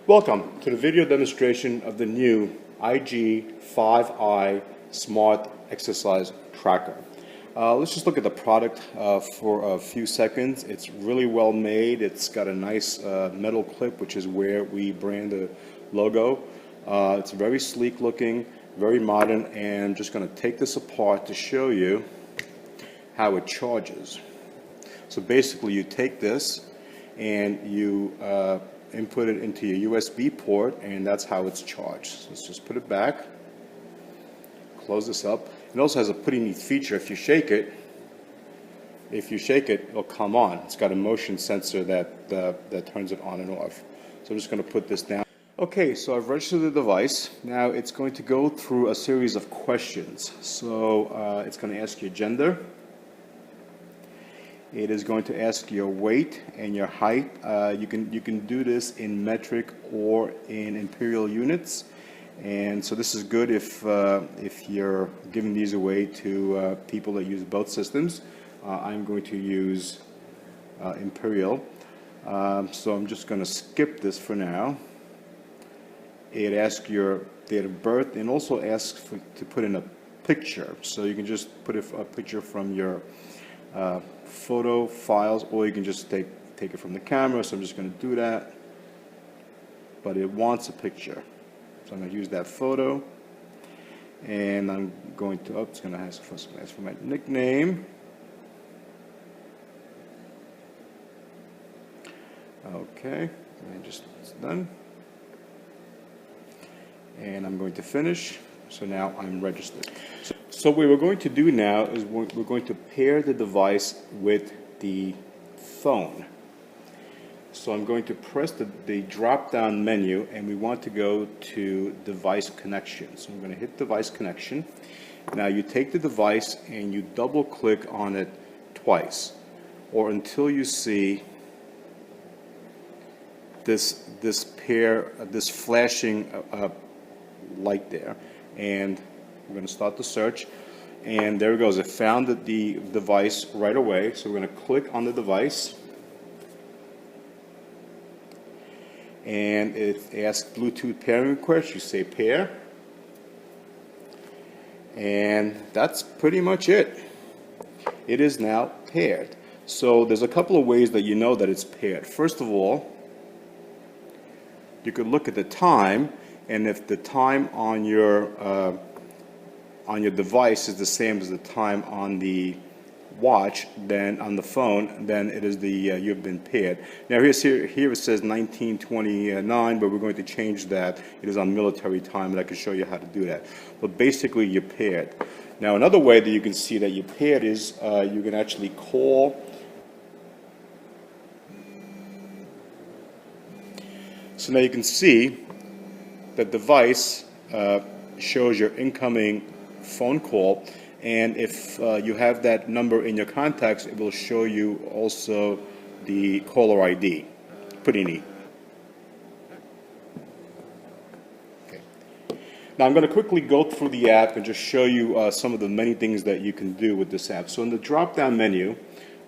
Welcome to the video demonstration of the new IG5i Smart Exercise Tracker. Let's just look at the product for a few seconds. It's really well made. It's got a nice metal clip, which is where we brand the logo. It's very sleek looking, very modern, and I'm just going to take this apart to show you how it charges. So basically you take this and you input it into your USB port, and that's how it's charged. So let's just put it back, close this up. It also has a pretty neat feature. If you shake it, it'll come on. It's got a motion sensor that turns it on and off. So I'm just going to put this down. Okay, so I've registered the device. Now it's going to go through a series of questions. So it's going to ask your gender. It is going to ask your weight and your height. You can do this in metric or in imperial units, and so this is good if you're giving these away to people that use both systems. I'm going to use imperial, so I'm just going to skip this for now. It asks your date of birth and also asks to put in a picture, so you can just put a picture from your photo files, or you can just take it from the camera. So I'm just going to do that, but it wants a picture, so I'm going to use that photo, and I'm going to it's going to ask for my nickname. Okay, and it's done, and I'm going to finish. So now I'm registered. So what we're going to do now is we're going to pair the device with the phone. So I'm going to press the drop-down menu, and we want to go to device connection. So I'm going to hit device connection. Now you take the device and you double-click on it twice, or until you see this flashing light there. And we're going to start the search, and there it goes. It found the device right away, so we're going to click on the device, and it asks Bluetooth pairing request. You say pair, and that's pretty much it. It is now paired. So there's a couple of ways that you know that it's paired. First of all, you could look at the time, and if the time on your device is the same as the time on the watch, then on the phone, then it is you've been paired. Now here it says 1929, but we're going to change that. It is on military time, and I can show you how to do that. But basically, you're paired. Now another way that you can see that you're paired is you can actually call. So now you can see the device shows your incoming phone call, and if you have that number in your contacts, it will show you also the caller ID. Pretty neat. Okay. Now I'm going to quickly go through the app and just show you some of the many things that you can do with this app. So in the drop-down menu,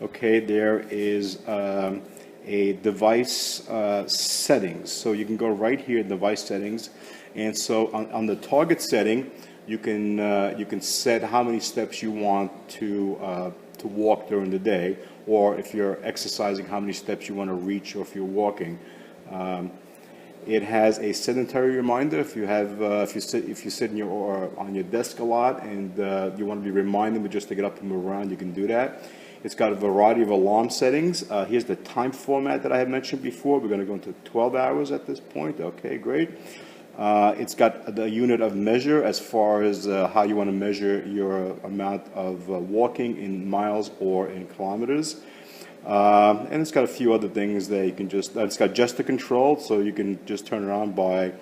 okay, there is a device settings. So you can go right here, device settings, and so on the target setting, you can set how many steps you want to walk during the day, or if you're exercising, how many steps you want to reach, or if you're walking. It has a sedentary reminder. If you sit on your desk a lot and you want to be reminded just to get up and move around, you can do that. It's got a variety of alarm settings. Here's the time format that I had mentioned before. We're going to go into 12 hours at this point. Okay, great. It's got the unit of measure as far as how you want to measure your amount of walking in miles or in kilometers. And it's got a few other things that you can it's got gesture control, so you can just turn around by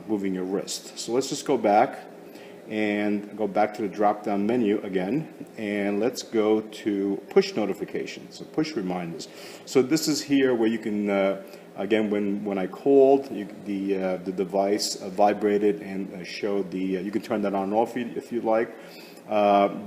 moving your wrist. So let's just go back to the drop-down menu again, and let's go to push notifications, so push reminders. So this is here where you can, again, when I called, the device vibrated and showed you can turn that on and off if you'd like.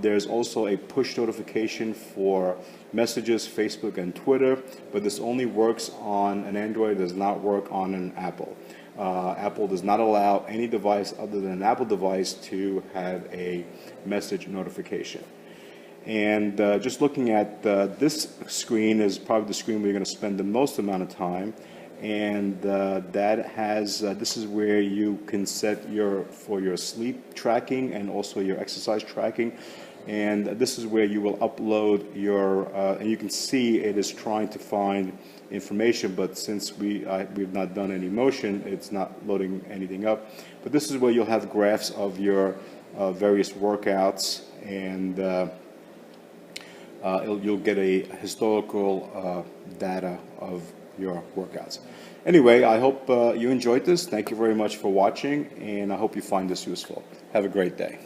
There's also a push notification for Messages, Facebook, and Twitter, but this only works on an Android, does not work on an Apple. Apple does not allow any device other than an Apple device to have a message notification. And just looking at this screen is probably the screen where you're going to spend the most amount of time. And that has, this is where you can set for your sleep tracking and also your exercise tracking. And this is where you will upload your, and you can see it is trying to find information, but since we've not done any motion, it's not loading anything up. But this is where you'll have graphs of your various workouts, and you'll get a historical data of your workouts. Anyway, I hope you enjoyed this. Thank you very much for watching, and I hope you find this useful. Have a great day.